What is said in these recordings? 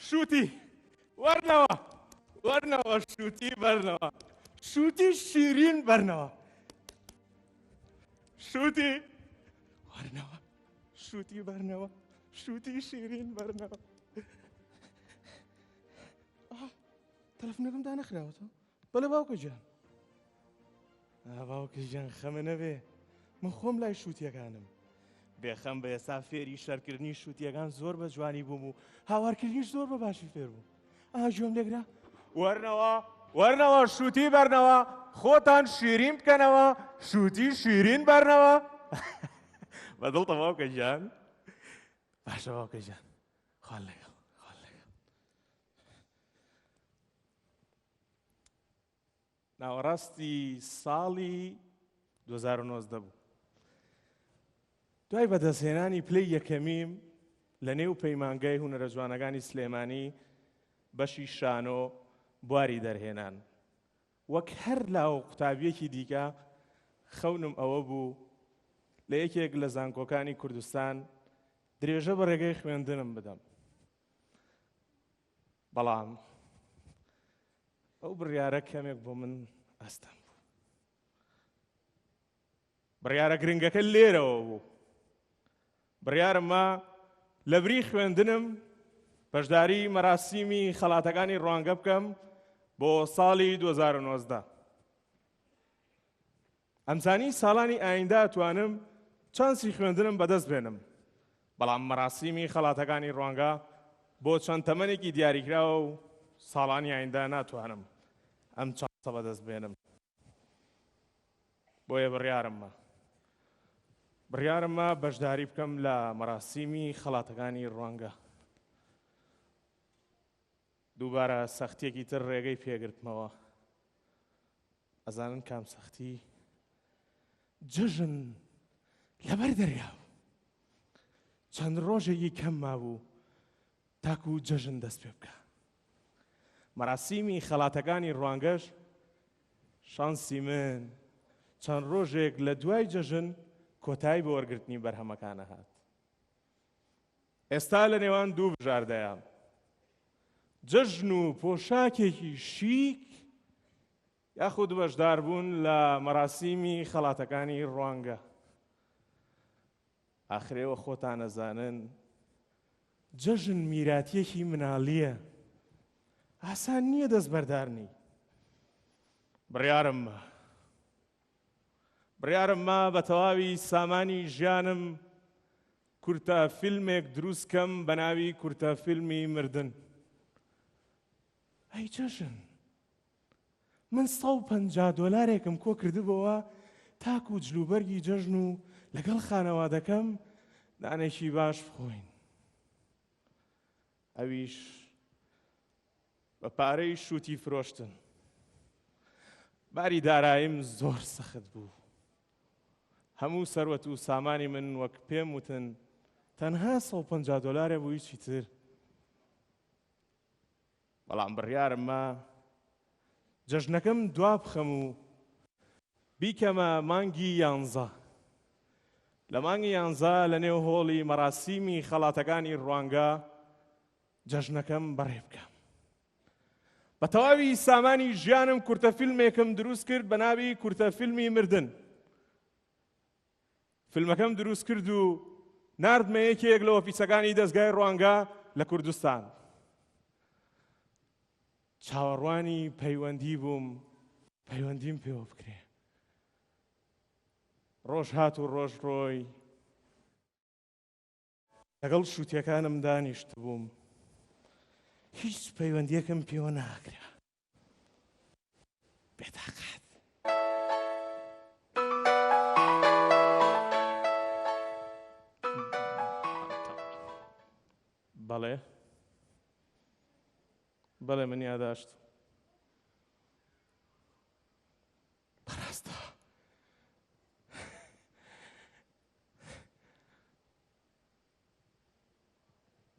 شوتی وەرنەوە وەرنەوە شوتی بەرنەوە شوتی شیرین بەرنەوە شوتی وەرنەوە شوتی بەرنەوە شوتی شیرین بەرنەوە تەلەفۆنەکەم دانەخراوەتەوە بەڵێ باوکە گیان باوکە گیان خەمە نەبێ من خۆم لای شوتیەکانم بێخەم بە ئێستا فێری شەرکردنی شوتیەکان زۆر بە جوانی بووم و هاوارکردنیش زۆر بە باشی فێر بوو گوێم لێگرا وەرنەوە وەرنەوە شوتی بەرنەوە خۆتان شیرین بکەنەوە شوتی شیرین بەرنەوە بەدڵتە باوکە گیان باشە باوکە گیان خوا لەگەڵ ناوەڕاستی ساڵی 2019 بوو دوای بەدەستهێنانی پلەی یەکەمیم لە نێو پەیمانگای هونەرە جوانەکانی سلێمانی بەشی شانۆ بواری دەرهێنان وەک هەر لاوە قوتابیەکی دیکە خەونم ئەوە بوو لە یەکێک لە زانکۆکانی کوردستان درێژە بە ڕێگەی خوێندنم بدەم بەڵام ئەو بڕیارە کەمێک بۆ من ئەستەم بوو بڕیارە گرنگەکە لێرەوە بوو بڕیارمە لە بری خوێندنم بەشداری مەراسیمی خەڵاتەکانی ڕوانگە بکەم بۆ ساڵی 2019 ئەمزانی ساڵانی ئایندە ئەتوانم چانسی خوێندنم بەدەست بێنم بەڵام مەراسیمی خەڵاتەکانی ڕوانگە بۆ چەند تەمەنێکی دیاریکراوە و ساڵانی ئایندە ناتوانم ئەم چانسە بەدەست بێنم بۆیە بڕیارمە بەشداری بکەم لە مەراسیمی خەڵاتەکانی ڕوانگە دووبارە سەختیەکی تر ڕێگەی پێگرتمەوە ئەزانن کام سەختی جژن لەبەر دەریاو چەند ڕۆژێکی کەم مابوو تاکو جژن دەست پێ بکە مەراسیمی خەڵاتەکانی ڕوانگەش شانسی من چەند ڕۆژێک لە دوای جژن کۆتایی بۆ وەرگرتنی بەرهەمەکانە هات ئێستا لە نێوان دوو بژاردەیە جژن و پۆشاکێکی شیک یاخود بەشداربوون لە مەراسیمی خەڵاتەکانی ڕوانگە ئاخرێوە خۆتان ئەزانن جژن میراتیەکی مناڵیە ئاسان نییە دەست بەردارنی بڕیارممە بە تەواوی سامانی ژیانم کورتە فیلمێک دروستکەم بە ناوی کورتە فیلمی مردن ئەی جژن من $150 کۆ کردبەوە تاکو جلوبەرگی جژن و لەگەڵ خانەوادەکەم دانێکی باش بخۆین ئەویش بە پارەی شوتی فرۆشتن باری داراییم زۆر سەخت بوو هەموو سەروەت و سامانی من وەک پێم وتن تەنها $150 بوو هیچی تر بەڵام بڕیارممە جەژنەکەم دوا بخەم و بیکەمە مانگی 11 لە مانگی 11 لە نێو هۆڵی مەراسیمی خەڵاتەکانی ڕوانگە جەژنەکەم بەڕێ بکەم بە تەواوی سامانی ژیانم کورتە فیلمێکم دروست کرد بە ناوی کورتە فیلمی مردن فیلمەکەم دروست کرد و ناردمە یەکێک لە ئۆفیسەکانی دەستگای ڕوانگە لە کوردستان چاوەڕوانی پەیوەندی بووم پەیوەندیم پێوە بکرێ ڕۆژ هات و ڕۆژ ڕۆی لەگەڵ شوتیەکانم دانیشت بووم هیچ پەیوەندیەکم پێوە ناکرا بێتاقەت بەڵێ من یاداشت بەڕاستە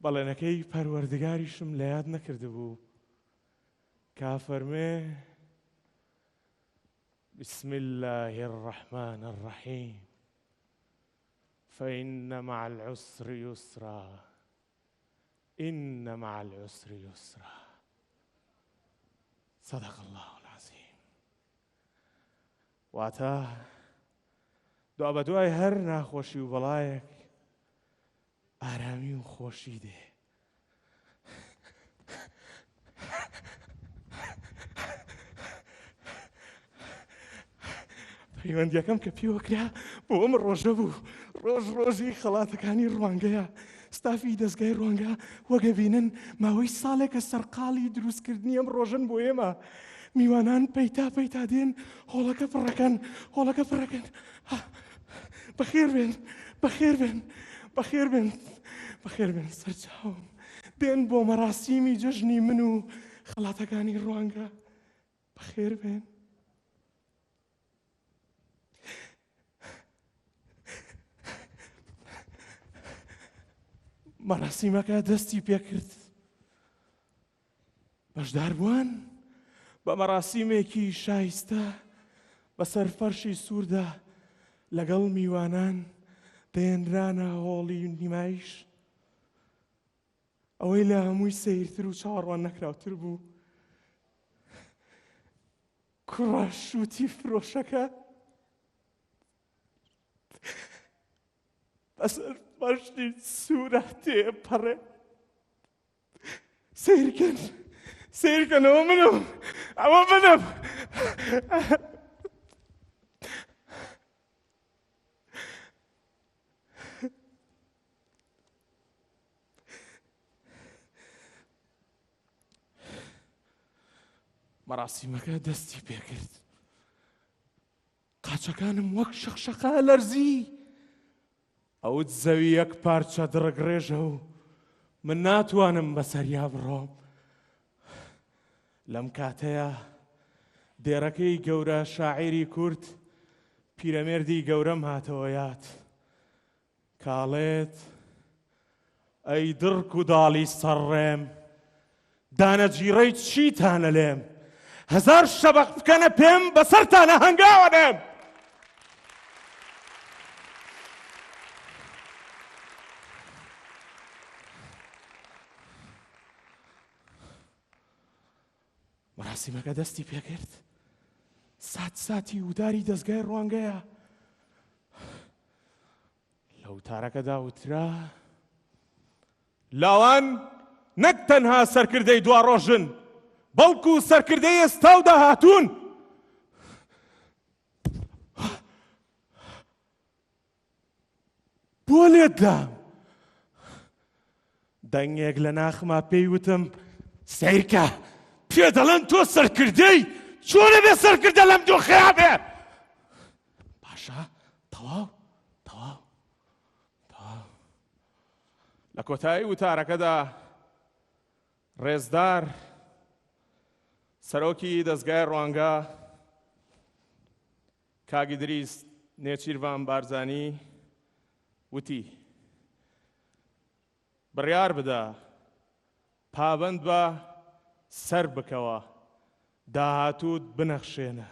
بەڵێنەکەی پەروەردگاریشم لە یاد نەکردبوو کا فەرمێ بسم الله الرحمن الرحيم فإن مع العسر يسرا إن مع العسر يسرا. صدق الله العظيم. واتە دوا بە دوای هەر ناخۆشی و بەڵایەک ئارامی و خۆشی دێ. پەیوەندیەکەم کە پێوەکرا بۆ ئەم ڕۆژە بوو. ڕۆژی خەڵاتەکانی ڕوانگەیە. ستافی دەستگای ڕوانگە وەگە بینن ماوەی ساڵێکە سەرقاڵی دروستکردنی ئەم ڕۆژن بۆ ئێمە. میوانان پەیتا دێن هۆڵەکە پڕەکەن. بەخێر بێن سەرچاوم دێن بۆ مەراسیمی جەژنی من و خەڵاتەکانی ڕوانگە. بەخێر بێن. مەراسیمەکە دەستی پێکرد بەشدار بووان بە مەراسیمێکی شایستە بەسەر فەرشی سووردا لەگەڵ میوانان دەهێنرانە هۆڵی نیمایش. ئەوەی لە هەمووی سەیرتر و چاوەڕوان نەکراوتر بوو کوڕە شووتی فرۆشەکە بەسەر فەرشی سوورە تێپەڕێ. سیرکەن ئەوە منم. مەراسیمەکە دەستی پێکرد. قاچەکانم وەک شەقشەقا لەرزی. ئەوت زەوی یەک پارچە دڕگڕێژە و من ناتوانم بەسەریا بڕۆم. لەم کاتەیە دێڕەکەی گەورە شاعیری کورد پیرەمێردی گەورەم هاتەوە یاد. کاڵێت ئەی دڕک و داڵی سەرڕێم دانەجیڕەی چیتانە لێم. هەزار شەبەق بکەنە پێم بەسەرتانە هەنگاوە دێم. مەراسیمەکە دەستی پێکرد. ساتی وداری دەستگای ڕوانگەیە. لە وتارەکەدا وترا لاوان نەک تەنها سەرکردەی دوا ڕۆژن بەڵکو سەرکردەی ئێستا و داهاتوون. بۆ لێدام دەنگێک لە ناخما پێی وتم سەیرکە پێ دەڵێن تۆ سەرکردەی چۆنە بێ سەرکردە لەم دۆخەیە بێ. باشە تەواو. لە کۆتایی وتارەکەدا ڕێزدار سەرۆکی دەستگای ڕوانگە کاگی دریس نێچیروان بارزانی وتی بڕیار بدە پابند بە سەر بکەوە داهاتووت بنەخشێنە.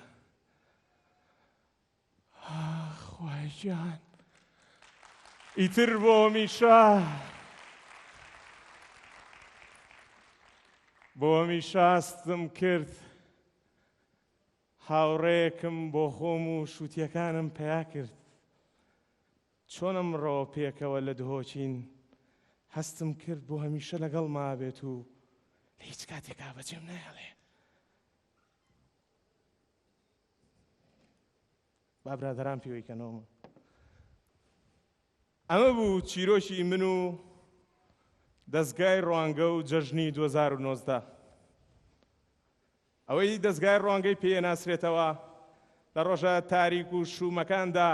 خوای گیان ئیتر بۆ هەمیشە ئاستم کرد هاوڕێیەکم بۆ خۆم و شووتیەکانم پیا کرد. چۆنم ڕۆ پێکەوە لە دهۆچین هەستم کرد بۆ هەمیشە لەگەڵ مابێت و لە هیچ کاتێکا بەجێم نایڵێ. با برادەران پێوەیکەنەوە. ئەمە بوو چیرۆشی من و دەستگای ڕوانگە و جەژنی 2019. ئەوەی دەستگای ڕوانگەی پێناسرێتەوە لە ڕۆژە تاریک و شومەکاندا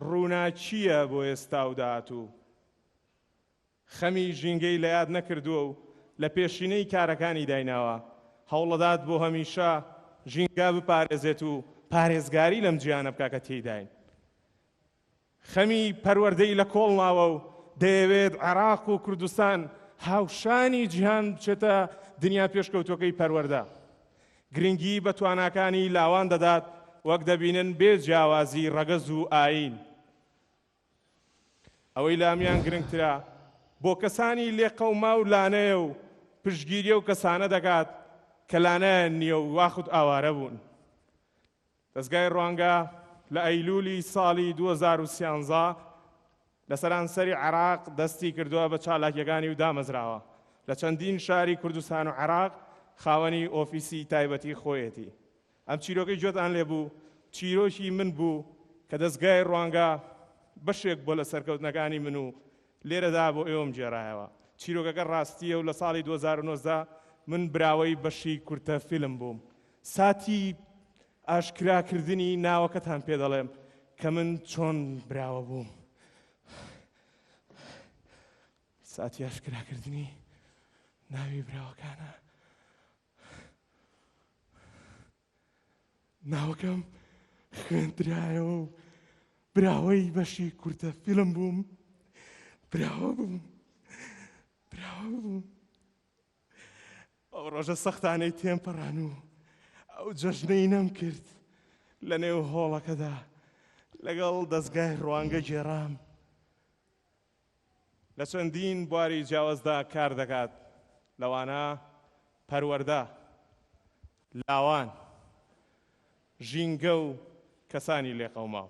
ڕووناچیە بۆ ئێستا و داهاتوو. خەمی ژینگەی لە یاد نەکردووە و لە پێشینەی کارەکانی دایناوە. هەوڵەدات بۆ هەمیشە ژینگە بپارێزێت و پارێزگاری لەم جیانە بکا کە تێیداین. خەمی پەروەردەی لە کۆڵ ماوە و دەیەوێت عێراق و کوردستان هاوشانی جیهان بچێتە دنیا پێشکەوتوەکەی پەروەردە. گرنگی بە تواناکانی لاوان دەدات وەک دەبینن بێ جیاوازی ڕەگەز و ئاین. ئەوەی لامیان گرنگترە بۆ کەسانی لێ قەوما و لانەیە و پشتگیریە و کەسانە دەکات کە لانەیان نییە و واخود ئاوارە بوون. دەستگای ڕوانگە لە ئەیلولی ساڵی 2013 لە سەرانسەری عێراق دەستی کردووە بە چالاکیەکانی و دامەزراوە لە چەندین شاری کوردستان و عێراق خاوەنی ئۆفیسی تایبەتی خۆیەتی. ئەم چیرۆکەی جۆتان لێ بوو چیرۆکی من بوو کە دەستگای ڕوانگە بەشێک بۆ لە سەرکەوتنەکانی من و لێرەدا بۆ ئێوەم جێڕایەوە. چیرۆکەکە ڕاستیە و لە ساڵی 2019 من براوەی بەشی کورتە فیلم بووم. ساتی ئاشکراکردنی ناوەکەتان پێ دەڵێم کە من چۆن براوە بووم. ساتی ئاشکراکردنی ناوی براوەکانە ناوەکەم خوێندرایەوە و براوەی بەشی کورتە فیلم بووم. براوە بووم. ئەو ڕۆژە سەختانەی تێمپەڕان و ئەو جەژنەی نەم کرد لە نێو هۆڵەکەدا لەگەڵ دەستگای ڕوانگە جێرام. لە چەندین بواری جیاوازدا کار دەکات، لەوانە پەروەردە، لاوان، ژینگە و کەسانی لێقەوماو.